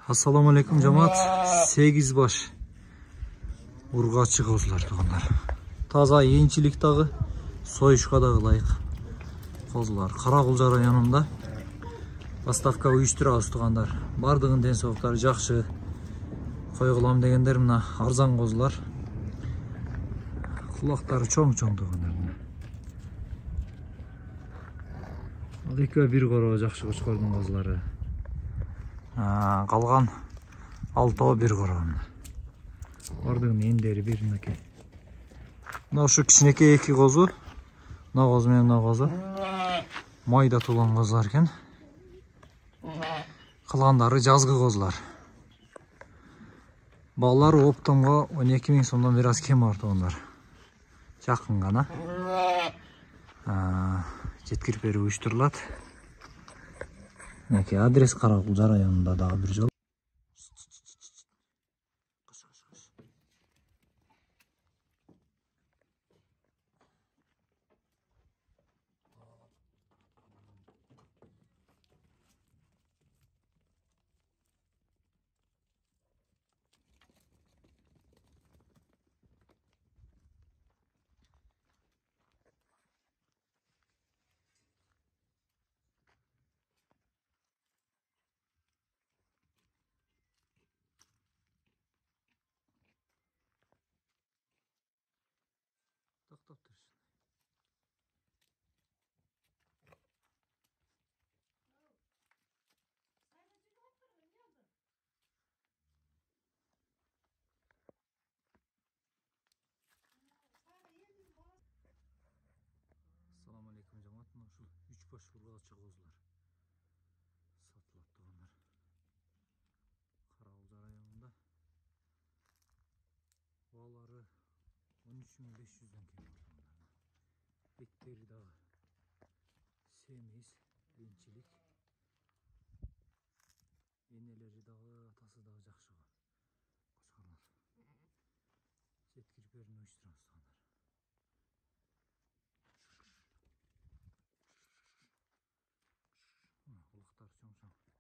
Assalamu alaikum cemaat. 8 baş urgaçı kozlar tuğanlar. Taza yeniçilik dağı, soyuşka dağı layık kozlar. Karagulca rayonunda Bastavka uyuşturabыз tuğanlar. Bardığın den soğuktары жақшы. Koygulam degендер мына арзан kozlar. Kulakları çoң-çoң tuğanlar. Ал экөө бир короо жақшы кочкордун kozlары. Қалған 6 bir короо. Бардығын ендері бір мынакей. Мына ушу кичинекей 2 козу. Мына коз менен мына козу. Майда туулган козлар экен. Калгандары жазгы козлар. Балалары оптомго 12 000 сомдон бир аз кем бар тугандар. Жакын гана. Жеткирип берүү уюштурулат. Мынакей адрес Карагулжа районунда дагы бир жол. Токтоп турsun. Assalamu alaikum cemaat. Mına şu 3 baş urgaçı kozlar satılat tuğanlar. Karagulja rayonunda baları 13.500'den kem tuğanlar. Bekteri dağı semiz, bençilik. Eneleri dağı, atası dağı жақшы var. Koçkarlar. Жеткирип берүүнү уюштурабыз тугандар. Улуктар чоң-чоң.